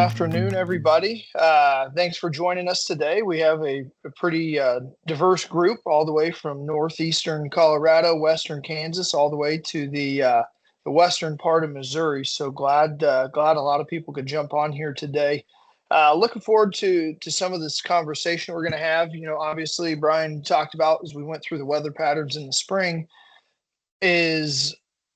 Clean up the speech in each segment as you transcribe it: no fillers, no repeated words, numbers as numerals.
afternoon, everybody. Thanks for joining us today. We have a pretty diverse group, all the way from northeastern Colorado, western Kansas, all the way to the western part of Missouri. So glad a lot of people could jump on here today. Looking forward to some of this conversation we're going to have. Obviously, Brian talked about as we went through the weather patterns in the spring is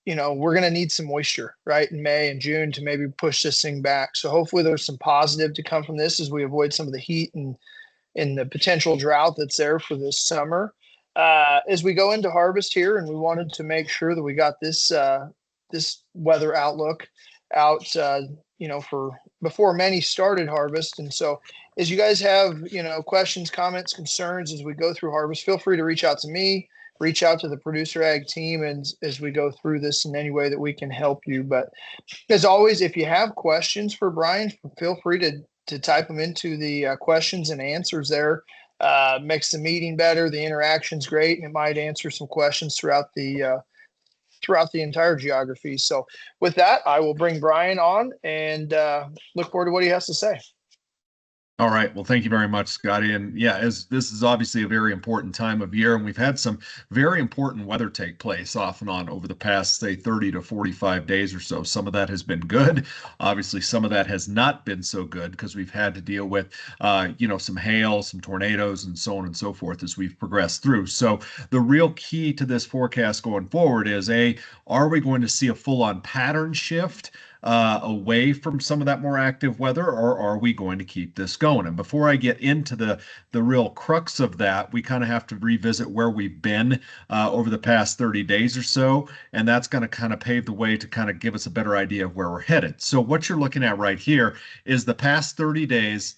we're going to need some moisture right in May and June to maybe push this thing back. So hopefully there's some positive to come from this as we avoid some of the heat and the potential drought that's there for this summer. As we go into harvest here, and we wanted to make sure that we got this weather outlook out for before many started harvest. And so as you guys have questions, comments, concerns as we go through harvest, feel free to reach out to me, reach out to the Producer Ag team, and as we go through this in any way that we can help you. But as always, if you have questions for Brian, feel free to type them into the questions and answers there. Makes the meeting better. The interaction's great, and it might answer some questions throughout the entire geography. So with that, I will bring Brian on and look forward to what he has to say. All right. Well, thank you very much, Scotty. And yeah, as this is obviously a very important time of year, and we've had some very important weather take place off and on over the past, say, 30 to 45 days or so. Some of that has been good. Obviously, some of that has not been so good because we've had to deal with, some hail, some tornadoes, and so on and so forth as we've progressed through. So the real key to this forecast going forward is, are we going to see a full-on pattern shift away from some of that more active weather, or are we going to keep this going? And before I get into the real crux of that, we kind of have to revisit where we've been over the past 30 days or so, and that's going to kind of pave the way to kind of give us a better idea of where we're headed. So what you're looking at right here is the past 30 days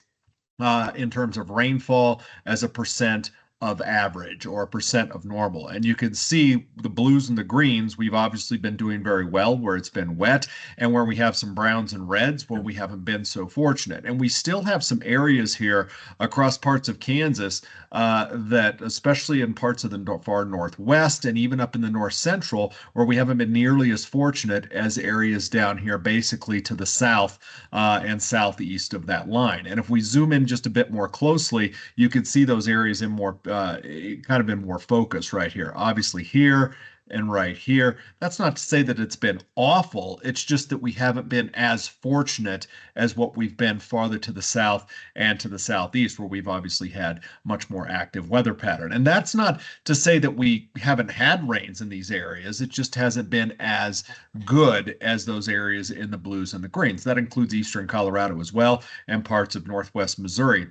in terms of rainfall as a percent of average or a percent of normal. And you can see the blues and the greens, we've obviously been doing very well where it's been wet, and where we have some browns and reds, well, we haven't been so fortunate. And we still have some areas here across parts of Kansas that, especially in parts of the far northwest and even up in the north central, where we haven't been nearly as fortunate as areas down here basically to the south and southeast of that line. And if we zoom in just a bit more closely, you can see those areas in more kind of in more focus right here. Obviously here and right here. That's not to say that it's been awful. It's just that we haven't been as fortunate as what we've been farther to the south and to the southeast, where we've obviously had much more active weather pattern. And that's not to say that we haven't had rains in these areas. It just hasn't been as good as those areas in the blues and the greens. That includes eastern Colorado as well and parts of northwest Missouri.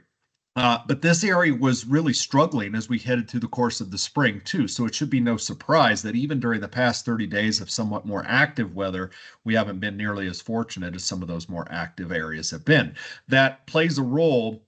But this area was really struggling as we headed through the course of the spring, too. So it should be no surprise that even during the past 30 days of somewhat more active weather, we haven't been nearly as fortunate as some of those more active areas have been. That plays a role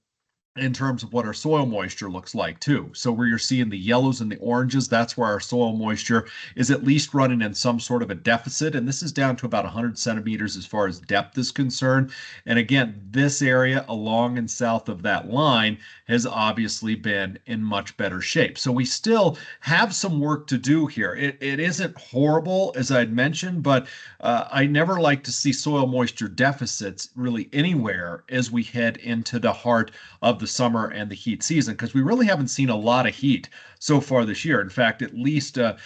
in terms of what our soil moisture looks like too. So where you're seeing the yellows and the oranges, that's where our soil moisture is at least running in some sort of a deficit. And this is down to about 100 centimeters as far as depth is concerned. And again, this area along and south of that line has obviously been in much better shape. So we still have some work to do here. It isn't horrible, as I'd mentioned, but I never like to see soil moisture deficits really anywhere as we head into the heart of the summer and the heat season, because we really haven't seen a lot of heat so far this year. In fact, at least up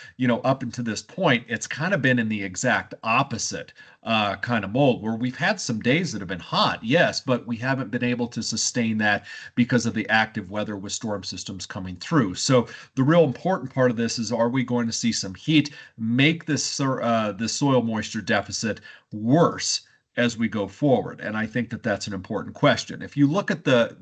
until this point, it's kind of been in the exact opposite kind of mold, where we've had some days that have been hot, yes, but we haven't been able to sustain that because of the active weather with storm systems coming through. So the real important part of this is, are we going to see some heat make this soil moisture deficit worse as we go forward? And I think that that's an important question. If you look at the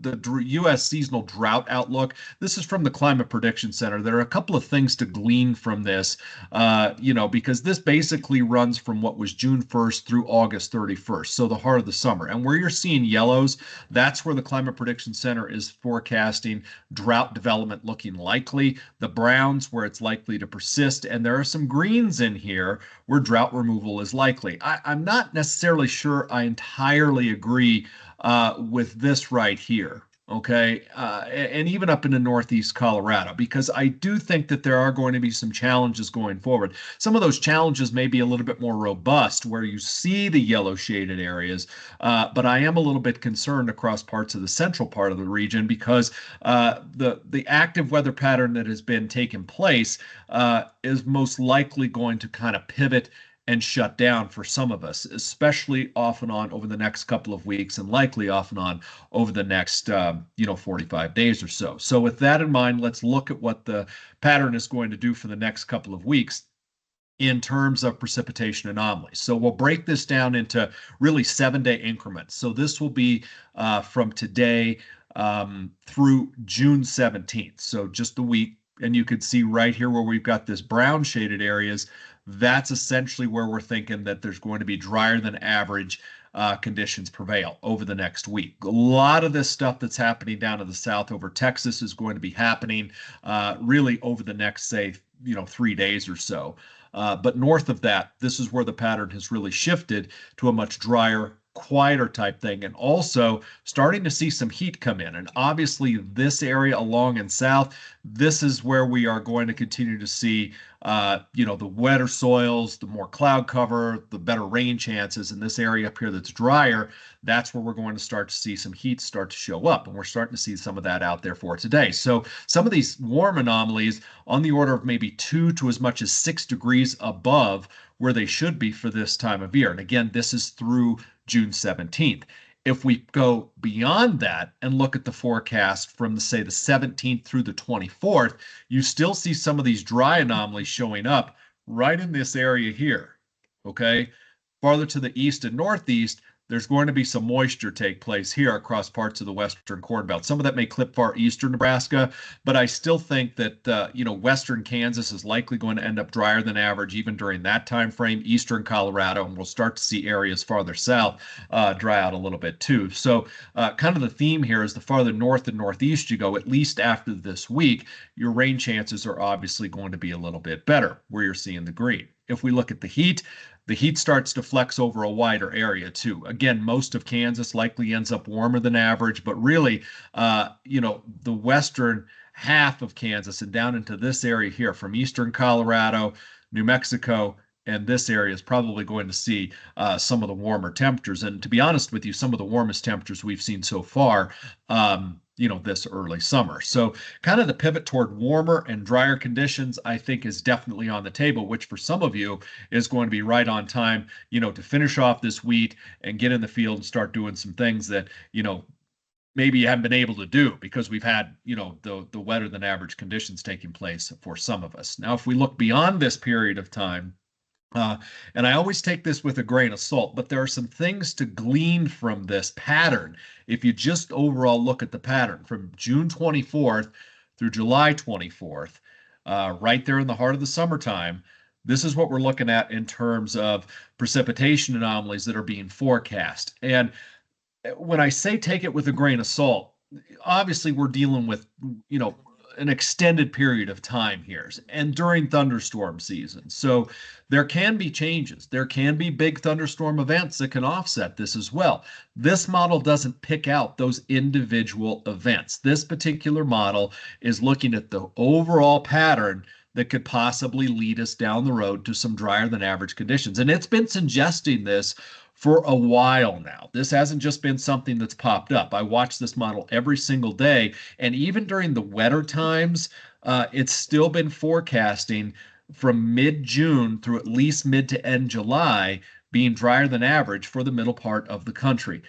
U.S. seasonal drought outlook, this is from the Climate Prediction Center. There are a couple of things to glean from this, because this basically runs from what was June 1st through August 31st, so the heart of the summer. And where you're seeing yellows, that's where the Climate Prediction Center is forecasting drought development looking likely. The browns, where it's likely to persist. And there are some greens in here where drought removal is likely. I'm not necessarily sure I entirely agree with this right here. Okay, and even up into Northeast Colorado, because I do think that there are going to be some challenges going forward. Some of those challenges may be a little bit more robust where you see the yellow shaded areas, but I am a little bit concerned across parts of the central part of the region because the active weather pattern that has been taking place is most likely going to kind of pivot and shut down for some of us, especially off and on over the next couple of weeks, and likely off and on over the next 45 days or so. So with that in mind, let's look at what the pattern is going to do for the next couple of weeks in terms of precipitation anomalies. So we'll break this down into really 7-day increments. So this will be from today through June 17th. So just a week. And you could see right here where we've got this brown shaded areas. That's essentially where we're thinking that there's going to be drier than average conditions prevail over the next week. A lot of this stuff that's happening down to the south over Texas is going to be happening really over the next, say, 3 days or so. But north of that, this is where the pattern has really shifted to a much drier, quieter type thing, and also starting to see some heat come in. And obviously, this area along and south, this is where we are going to continue to see, the wetter soils, the more cloud cover, the better rain chances. In this area up here that's drier, that's where we're going to start to see some heat start to show up. And we're starting to see some of that out there for today. So some of these warm anomalies on the order of maybe 2 to as much as 6 degrees above where they should be for this time of year. And again, this is through June 17th. If we go beyond that and look at the forecast from, say, the 17th through the 24th, you still see some of these dry anomalies showing up right in this area here. Okay. Farther to the east and northeast, there's going to be some moisture take place here across parts of the western corn belt. Some of that may clip far eastern Nebraska, but I still think that western Kansas is likely going to end up drier than average even during that time frame. Eastern Colorado, and we'll start to see areas farther south dry out a little bit too. So kind of the theme here is the farther north and northeast you go, at least after this week, your rain chances are obviously going to be a little bit better where you're seeing the green. If we look at the heat starts to flex over a wider area too. Again, most of Kansas likely ends up warmer than average, but really, the western half of Kansas and down into this area here from eastern Colorado, New Mexico, and this area is probably going to see some of the warmer temperatures. And to be honest with you, some of the warmest temperatures we've seen so far, this early summer. So kind of the pivot toward warmer and drier conditions, I think, is definitely on the table, which for some of you is going to be right on time, to finish off this wheat and get in the field and start doing some things that, maybe you haven't been able to do because we've had, the wetter than average conditions taking place for some of us. Now, if we look beyond this period of time, and I always take this with a grain of salt, but there are some things to glean from this pattern. If you just overall look at the pattern from June 24th through July 24th, right there in the heart of the summertime, this is what we're looking at in terms of precipitation anomalies that are being forecast. And when I say take it with a grain of salt, obviously we're dealing with, an extended period of time here and during thunderstorm season. So there can be changes. There can be big thunderstorm events that can offset this as well. This model doesn't pick out those individual events. This particular model is looking at the overall pattern that could possibly lead us down the road to some drier than average conditions. And it's been suggesting this for a while now. This hasn't just been something that's popped up. I watch this model every single day, and even during the wetter times, it's still been forecasting from mid-June through at least mid to end July being drier than average for the middle part of the country.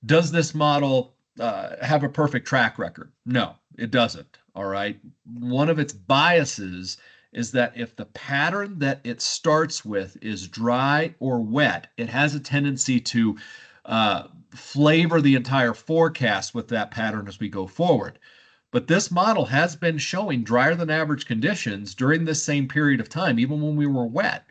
Does this model have a perfect track record? No, it doesn't. All right. One of its biases is that if the pattern that it starts with is dry or wet, it has a tendency to flavor the entire forecast with that pattern as we go forward. But this model has been showing drier than average conditions during this same period of time, even when we were wet.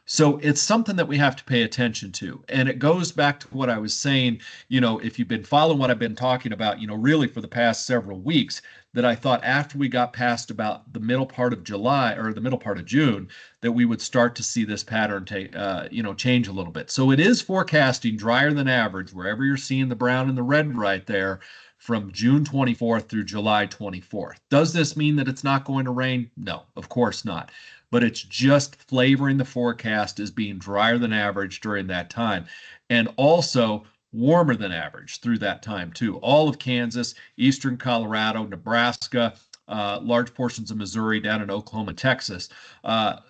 So it's something that we have to pay attention to. And it goes back to what I was saying, if you've been following what I've been talking about, really for the past several weeks, that I thought after we got past about the middle part of July or the middle part of June, that we would start to see this pattern change a little bit. So it is forecasting drier than average, wherever you're seeing the brown and the red right there, from June 24th through July 24th. Does this mean that it's not going to rain? No, of course not. But it's just flavoring the forecast as being drier than average during that time. And also warmer than average through that time, too. All of Kansas, eastern Colorado, Nebraska, large portions of Missouri, down in Oklahoma, Texas.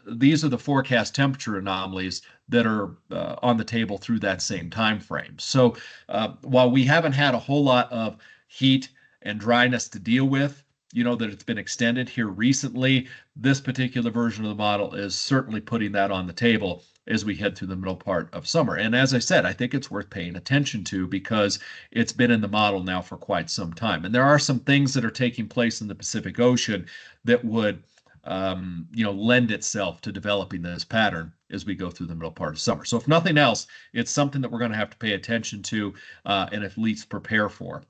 These are the forecast temperature anomalies that are on the table through that same time frame. So while we haven't had a whole lot of heat and dryness to deal with, you know, that it's been extended here recently, this particular version of the model is certainly putting that on the table as we head through the middle part of summer. And as I said, I think it's worth paying attention to because it's been in the model now for quite some time. And there are some things that are taking place in the Pacific Ocean that would lend itself to developing this pattern as we go through the middle part of summer. So if nothing else, it's something that we're going to have to pay attention to and at least prepare for.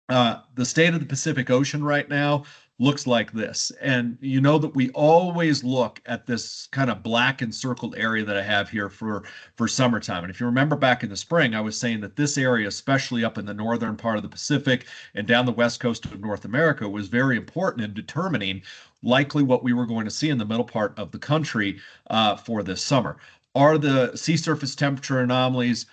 The state of the Pacific Ocean right now looks like this. And you know that we always look at this kind of black encircled area that I have here for summertime. And if you remember back in the spring, I was saying that this area, especially up in the northern part of the Pacific and down the west coast of North America, was very important in determining likely what we were going to see in the middle part of the country for this summer. Are the sea surface temperature anomalies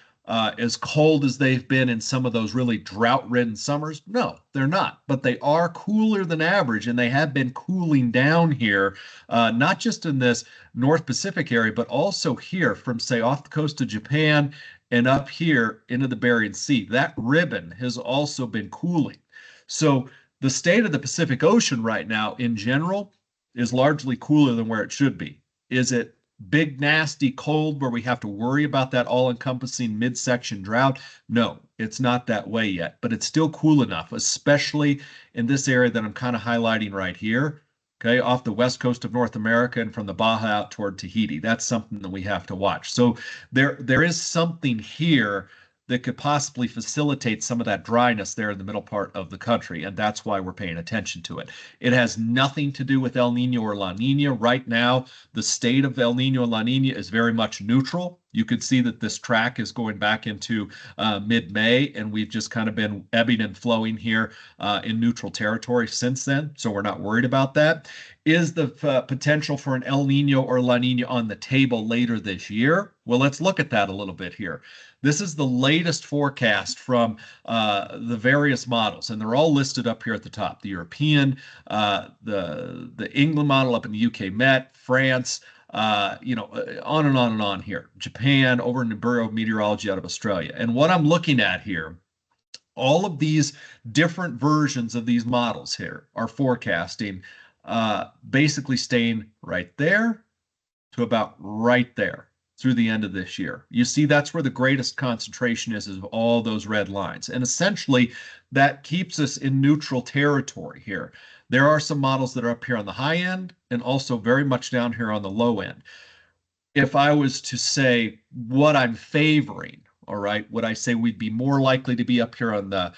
as cold as they've been in some of those really drought-ridden summers? No, they're not. But they are cooler than average, and they have been cooling down here, not just in this North Pacific area, but also here from, say, off the coast of Japan and up here into the Bering Sea. That ribbon has also been cooling. So the state of the Pacific Ocean right now, in general, is largely cooler than where it should be. Is it big, nasty cold where we have to worry about that all-encompassing midsection drought? No, it's not that way yet, but it's still cool enough, especially in this area that I'm kind of highlighting right here, okay, off the west coast of North America and from the Baja out toward Tahiti. That's something that we have to watch. So there is something here that could possibly facilitate some of that dryness there in the middle part of the country, and that's why we're paying attention to it. It has nothing to do with El Nino or La Nina. Right now, the state of El Nino and La Nina is very much neutral. You could see that this track is going back into mid-May, and we've just kind of been ebbing and flowing here in neutral territory since then, so we're not worried about that. Is the potential for an El Nino or La Nina on the table later this year? Well, let's look at that a little bit here. This is the latest forecast from the various models, and they're all listed up here at the top. The European, the England model up in the UK Met, France, on and on and on here. Japan, over in the Bureau of Meteorology out of Australia. And what I'm looking at here, all of these different versions of these models here are forecasting basically staying right there to about right there through the end of this year. You see, that's where the greatest concentration is of all those red lines. And essentially, that keeps us in neutral territory here. There are some models that are up here on the high end and also very much down here on the low end. If I was to say what I'm favoring, all right, would I say we'd be more likely to be up here on the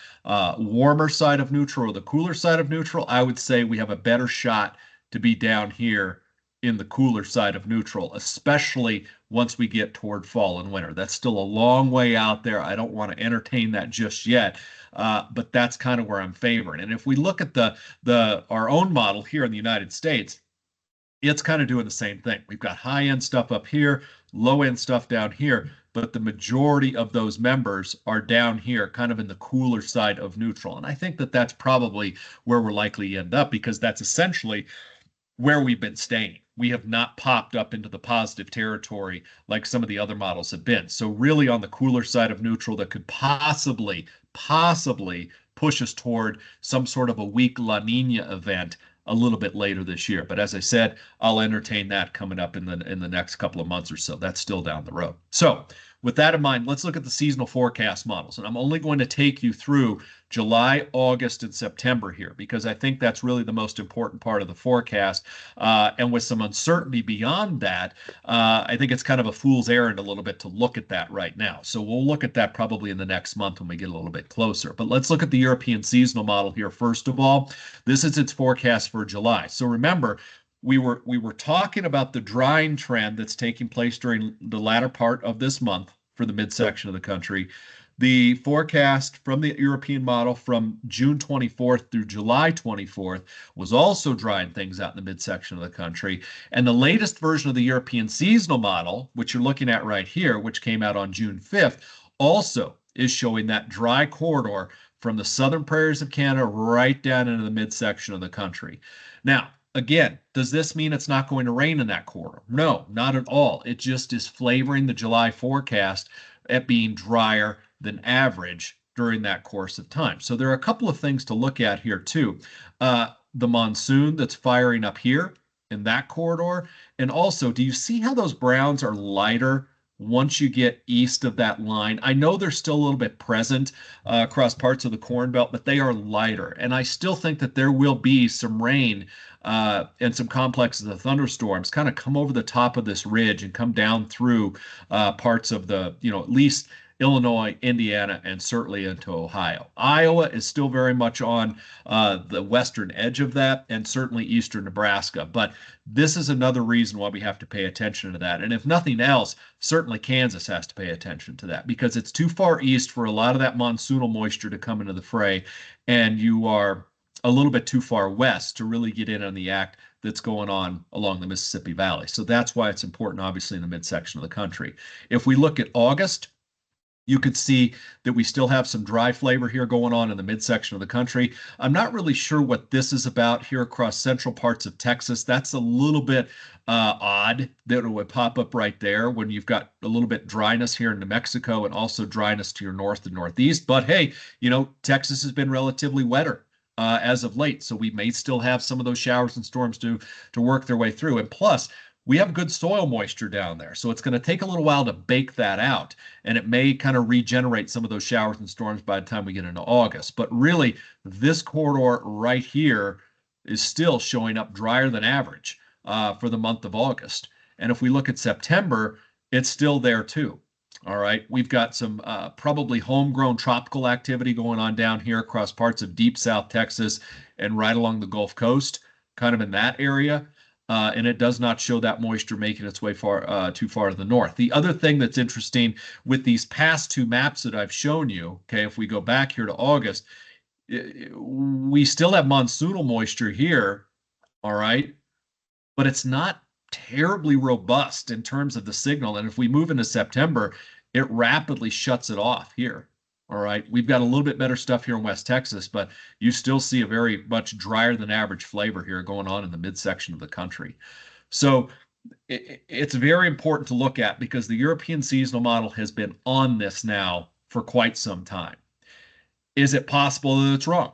warmer side of neutral or the cooler side of neutral? I would say we have a better shot to be down here in the cooler side of neutral, especially once we get toward fall and winter. That's still a long way out there. I don't want to entertain that just yet, but that's kind of where I'm favoring. And if we look at our own model here in the United States, it's kind of doing the same thing. We've got high-end stuff up here, low-end stuff down here, but the majority of those members are down here, kind of in the cooler side of neutral. And I think that that's probably where we're likely to end up, because that's essentially where we've been staying. We have not popped up into the positive territory like some of the other models have been. So really on the cooler side of neutral, that could possibly push us toward some sort of a weak La Nina event a little bit later this year. But as I said, I'll entertain that coming up in the next couple of months or so. That's still down the road. So with that in mind, let's look at the seasonal forecast models. And I'm only going to take you through July, August, and September here, because I think that's really the most important part of the forecast. And with some uncertainty beyond that, I think it's kind of a fool's errand a little bit to look at that right now. So we'll look at that probably in the next month when we get a little bit closer. But let's look at the European seasonal model here first of all. This is its forecast for July. So remember, we were talking about the drying trend that's taking place during the latter part of this month for the midsection of the country. The forecast from the European model from June 24th through July 24th was also drying things out in the midsection of the country. And the latest version of the European seasonal model, which you're looking at right here, which came out on June 5th, also is showing that dry corridor from the southern prairies of Canada right down into the midsection of the country. Now, again, does this mean it's not going to rain in that corridor? No, not at all. It just is flavoring the July forecast at being drier than average during that course of time. So there are a couple of things to look at here too. The monsoon that's firing up here in that corridor. And also, do you see how those browns are lighter once you get east of that line? I know they're still a little bit present across parts of the Corn Belt, but they are lighter. And I still think that there will be some rain and some complexes of thunderstorms kind of come over the top of this ridge and come down through parts of the, at least Illinois, Indiana, and certainly into Ohio. Iowa is still very much on the western edge of that, and certainly eastern Nebraska. But this is another reason why we have to pay attention to that. And if nothing else, certainly Kansas has to pay attention to that, because it's too far east for a lot of that monsoonal moisture to come into the fray, and you are a little bit too far west to really get in on the act that's going on along the Mississippi Valley. So that's why it's important, obviously, in the midsection of the country. If we look at August, you could see that we still have some dry flavor here going on in the midsection of the country. I'm not really sure what this is about here across central parts of Texas. That's a little bit odd that it would pop up right there when you've got a little bit dryness here in New Mexico and also dryness to your north and northeast. But hey, Texas has been relatively wetter as of late, so we may still have some of those showers and storms to work their way through. And plus, we have good soil moisture down there, so it's going to take a little while to bake that out, and it may kind of regenerate some of those showers and storms by the time we get into August. But really, this corridor right here is still showing up drier than average for the month of August. And if we look at September, it's still there too. All right, we've got some probably homegrown tropical activity going on down here across parts of deep South Texas and right along the Gulf Coast, kind of in that area. And it does not show that moisture making its way too far to the north. The other thing that's interesting with these past two maps that I've shown you, okay, if we go back here to August, we still have monsoonal moisture here, all right, but it's not terribly robust in terms of the signal. And if we move into September, it rapidly shuts it off here. All right, we've got a little bit better stuff here in West Texas, but you still see a very much drier than average flavor here going on in the midsection of the country. So it's very important to look at, because the European seasonal model has been on this now for quite some time. Is it possible that it's wrong?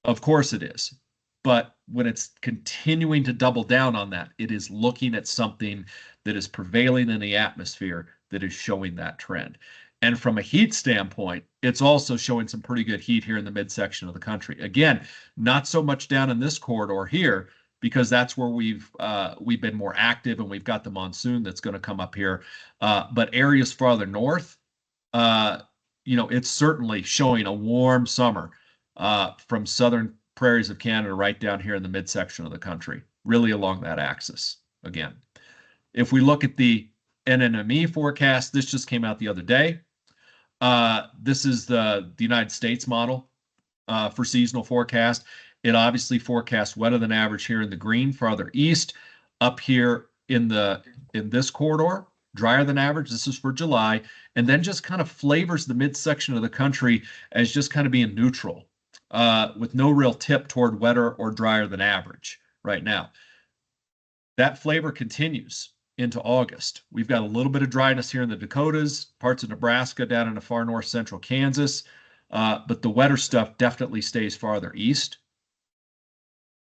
Of course it is. But when it's continuing to double down on that, it is looking at something that is prevailing in the atmosphere that is showing that trend. And from a heat standpoint, it's also showing some pretty good heat here in the midsection of the country. Again, not so much down in this corridor here, because that's where we've been more active, and we've got the monsoon that's going to come up here. But areas farther north, it's certainly showing a warm summer from southern prairies of Canada right down here in the midsection of the country, really along that axis again. If we look at the NNME forecast, this just came out the other day. This is the United States model for seasonal forecast. It obviously forecasts wetter than average here in the green, farther east. Up here in this corridor, drier than average. This is for July, and then just kind of flavors the midsection of the country as just kind of being neutral, with no real tip toward wetter or drier than average right now. That flavor continues into August. We've got a little bit of dryness here in the Dakotas, parts of Nebraska, down into far north central Kansas, but the wetter stuff definitely stays farther east.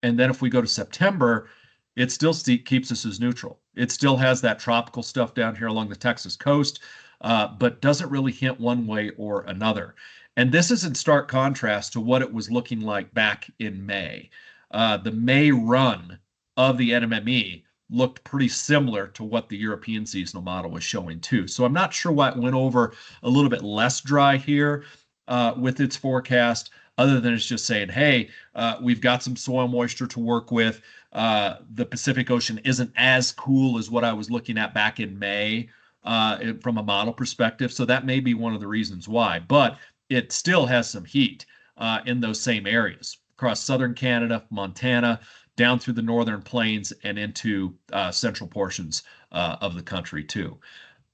And then if we go to September, it still keeps us as neutral. It still has that tropical stuff down here along the Texas coast, but doesn't really hint one way or another. And this is in stark contrast to what it was looking like back in May. The May run of the NMME looked pretty similar to what the European seasonal model was showing too. So I'm not sure why it went over a little bit less dry here with its forecast, other than it's just saying, hey, we've got some soil moisture to work with. The Pacific Ocean isn't as cool as what I was looking at back in May. from a model perspective. So that may be one of the reasons why, but it still has some heat in those same areas across southern Canada, Montana, down through the northern plains and into central portions of the country too.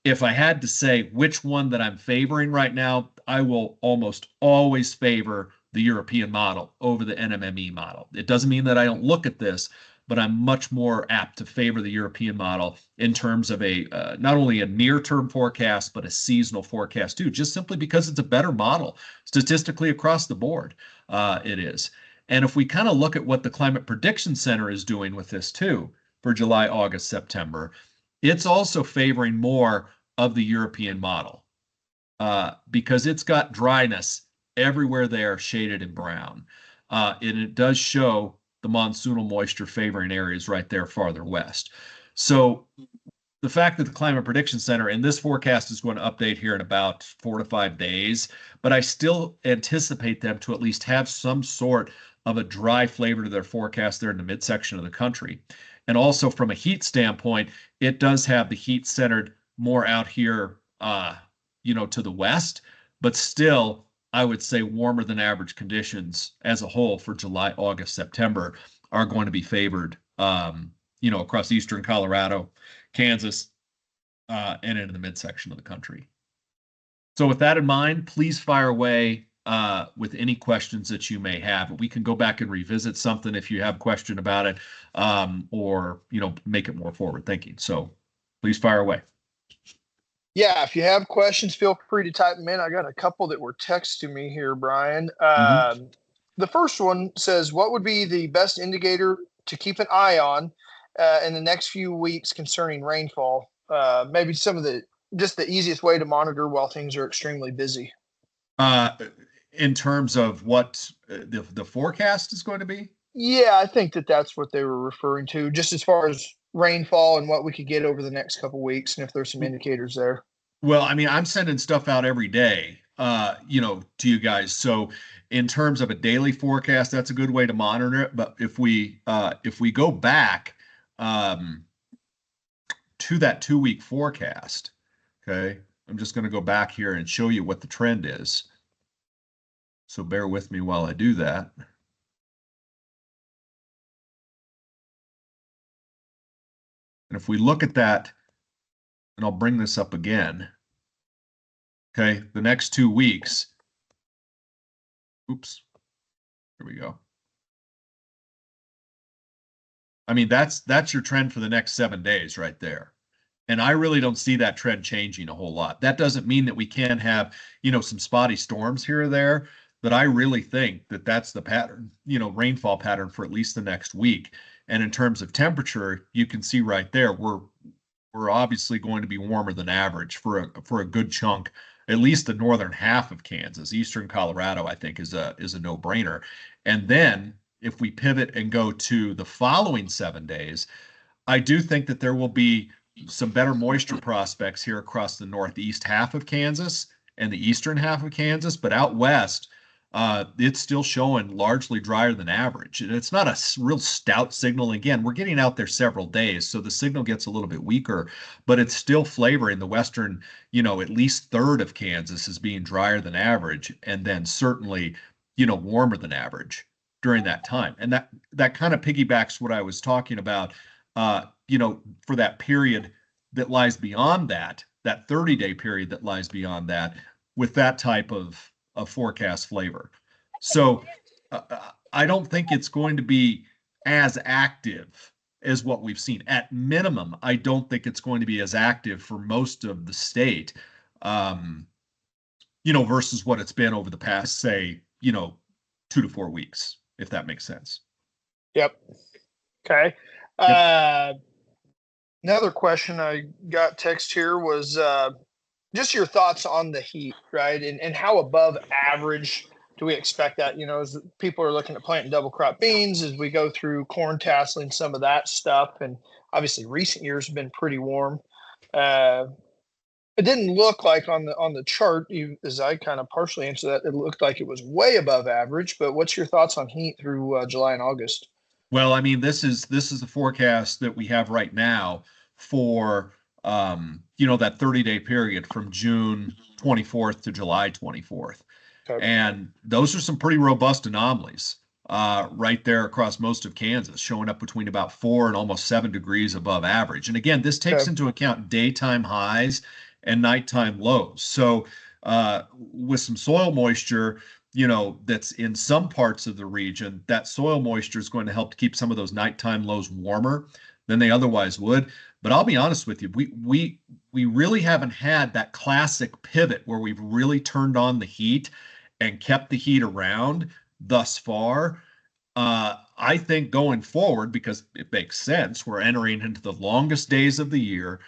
If I had to say which one that I'm favoring right now, I will almost always favor the European model over the NMME model. It doesn't mean that I don't look at this, but I'm much more apt to favor the European model in terms of a not only a near-term forecast, but a seasonal forecast too, just simply because it's a better model statistically across the board. It is. And if we kind of look at what the Climate Prediction Center is doing with this too, for July, August, September, it's also favoring more of the European model because it's got dryness everywhere there shaded in brown. And it does show the monsoonal moisture favoring areas right there farther west. So the fact that the Climate Prediction Center, and this forecast is going to update here in about 4 to 5 days, but I still anticipate them to at least have some sort of a dry flavor to their forecast there in the midsection of the country. And also from a heat standpoint, it does have the heat centered more out here, to the west, but still, I would say warmer than average conditions as a whole for July, August, September are going to be favored, across eastern Colorado, Kansas, and into the midsection of the country. So with that in mind, please fire away with any questions that you may have. We can go back and revisit something if you have a question about it, or make it more forward thinking. So please fire away. Yeah, if you have questions, feel free to type them in. I got a couple that were texted to me here, Brian. The first one says, what would be the best indicator to keep an eye on in the next few weeks concerning rainfall? Maybe some of the easiest way to monitor while things are extremely busy. In terms of what the forecast is going to be? Yeah, I think that's what they were referring to, just as far as rainfall and what we could get over the next couple of weeks, and if there's some indicators there. Well, I mean, I'm sending stuff out every day, to you guys. So in terms of a daily forecast, that's a good way to monitor it. But if we go back to that 2-week forecast, okay, I'm just going to go back here and show you what the trend is. So bear with me while I do that. And if we look at that, and I'll bring this up again, okay, the next 2 weeks, oops, here we go. I mean, that's your trend for the next 7 days right there. And I really don't see that trend changing a whole lot. That doesn't mean that we can't have, some spotty storms here or there, but I really think that that's the pattern, rainfall pattern for at least the next week. And in terms of temperature, you can see right there, we're obviously going to be warmer than average for a good chunk, at least the northern half of Kansas. Eastern Colorado, I think, is a no-brainer. And then if we pivot and go to the following 7 days, I do think that there will be some better moisture prospects here across the northeast half of Kansas and the eastern half of Kansas, but out west, it's still showing largely drier than average. And it's not a real stout signal. Again, we're getting out there several days, so the signal gets a little bit weaker, but it's still flavoring the western, at least third of Kansas as being drier than average, and then certainly, warmer than average during that time. And that kind of piggybacks what I was talking about, for that period that lies beyond that 30-day period that lies beyond that with that type of forecast flavor. So I don't think it's going to be as active as what we've seen. At minimum, I don't think it's going to be as active for most of the state, versus what it's been over the past, say, 2 to 4 weeks, if that makes sense. Yep. Okay. Another question I got text here was just your thoughts on the heat, right? And how above average do we expect that? As people are looking at planting double crop beans, as we go through corn tasseling, some of that stuff. And obviously recent years have been pretty warm. It didn't look like on the chart, as I kind of partially answered that, it looked like it was way above average. But what's your thoughts on heat through July and August? Well, I mean, this is the forecast that we have right now for that 30-day period from June 24th to July 24th. Okay. And those are some pretty robust anomalies right there across most of Kansas, showing up between about 4 and almost 7 degrees above average. And again, this takes Okay. into account daytime highs and nighttime lows. So with some soil moisture, that's in some parts of the region, that soil moisture is going to help to keep some of those nighttime lows warmer than they otherwise would. But I'll be honest with you, we really haven't had that classic pivot where we've really turned on the heat and kept the heat around thus far. I think going forward, because it makes sense, we're entering into the longest days of the year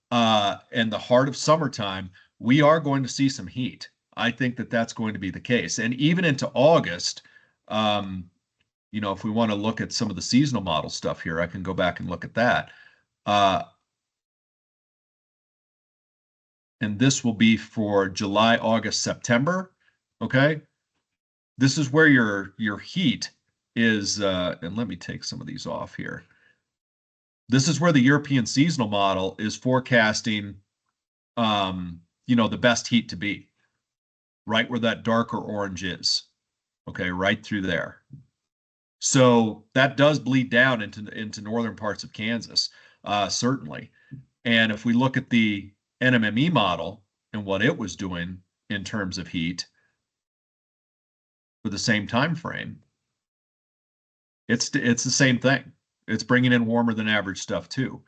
and the heart of summertime, we are going to see some heat. I think that that's going to be the case. And even into August, if we want to look at some of the seasonal model stuff here, I can go back and look at that. And this will be for July, August, September. Okay. This is where your heat is, and let me take some of these off here. This is where the European seasonal model is forecasting, the best heat to be, right where that darker orange is. Okay, right through there. So that does bleed down into northern parts of Kansas, certainly. And if we look at the NMME model and what it was doing in terms of heat for the same time frame, it's the same thing. It's bringing in warmer than average stuff too.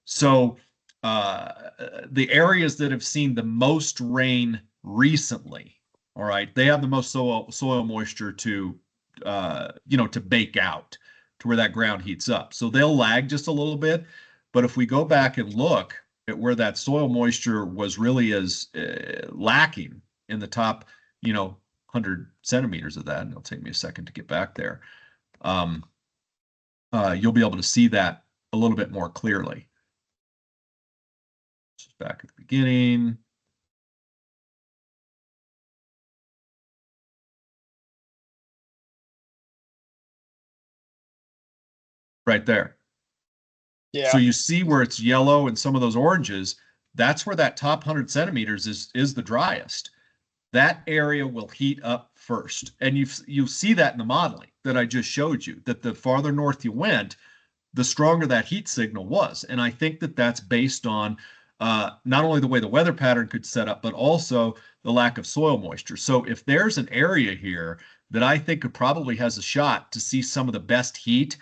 So the areas that have seen the most rain recently, all right, they have the most soil moisture to bake out to where that ground heats up. So they'll lag just a little bit. But if we go back and look at where that soil moisture was really lacking in the top, 100 centimeters of that, and it'll take me a second to get back there, you'll be able to see that a little bit more clearly. Just back at the beginning. Right there. Yeah. So you see where it's yellow and some of those oranges, that's where that top 100 centimeters is the driest. That area will heat up first. And you see that in the modeling that I just showed you, that the farther north you went, the stronger that heat signal was. And I think that that's based on not only the way the weather pattern could set up, but also the lack of soil moisture. So if there's an area here that I think could probably has a shot to see some of the best heat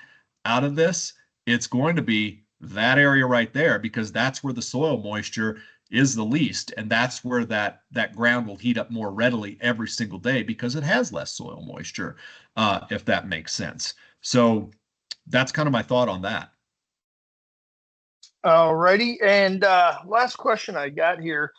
out of this, it's going to be that area right there, because that's where the soil moisture is the least, and that's where that ground will heat up more readily every single day because it has less soil moisture, if that makes sense. So that's kind of my thought on that. All righty. And last question I got here.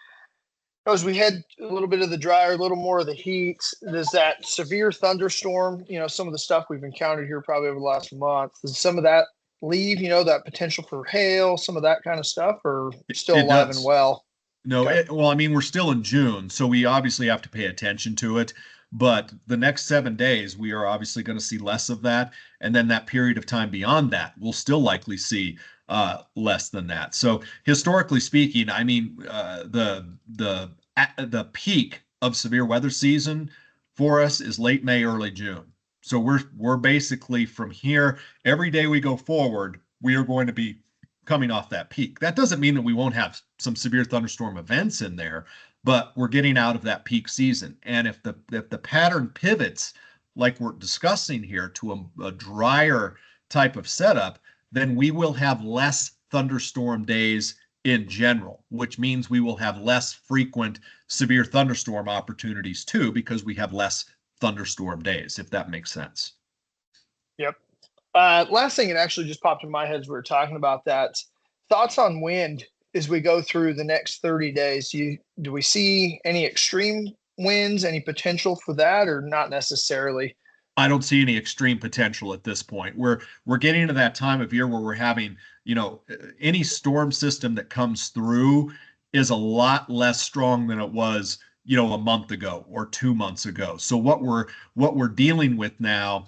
As we had a little bit of the drier, a little more of the heat, does that severe thunderstorm, some of the stuff we've encountered here probably over the last month, does some of that leave, that potential for hail, some of that kind of stuff, or still alive and well? No, Okay. we're still in June, so we obviously have to pay attention to it. But the next 7 days, we are obviously going to see less of that. And then that period of time beyond that, we'll still likely see less than that. So historically speaking, I mean, the peak of severe weather season for us is late May, early June. So we're basically from here, every day we go forward, we are going to be coming off that peak. That doesn't mean that we won't have some severe thunderstorm events in there, but we're getting out of that peak season. And if the pattern pivots, like we're discussing here, to a drier type of setup, then we will have less thunderstorm days in general, which means we will have less frequent severe thunderstorm opportunities too, because we have less thunderstorm days, if that makes sense. Yep. Last thing, it actually just popped in my head as we were talking about that. Thoughts on wind as we go through the next 30 days? Do we see any extreme winds, any potential for that, or not necessarily? I don't see any extreme potential at this point. We're getting to that time of year where we're having, any storm system that comes through is a lot less strong than it was, a month ago or 2 months ago. So what we're dealing with now,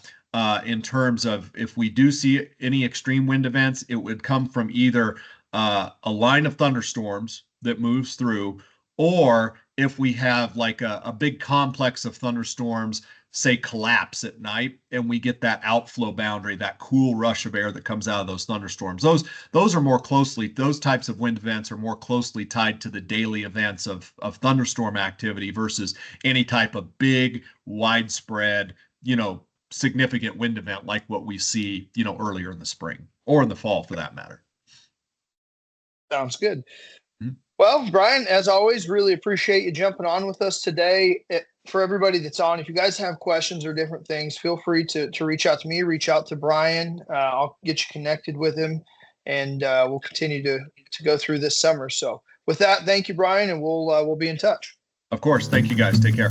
in terms of if we do see any extreme wind events, it would come from either a line of thunderstorms that moves through, or if we have like a big complex of thunderstorms, say, collapse at night, and we get that outflow boundary, that cool rush of air that comes out of those thunderstorms. Those are more closely, those types of wind events are more closely tied to the daily events of thunderstorm activity versus any type of big, widespread, significant wind event like what we see, earlier in the spring or in the fall for that matter. Sounds good. Mhm. Well, Brian, as always, really appreciate you jumping on with us today. For everybody that's on, if you guys have questions or different things, feel free to reach out to me, reach out to Brian. I'll get you connected with him, and we'll continue to go through this summer. So with that, thank you, Brian, and we'll be in touch. Of course. Thank you, guys. Take care.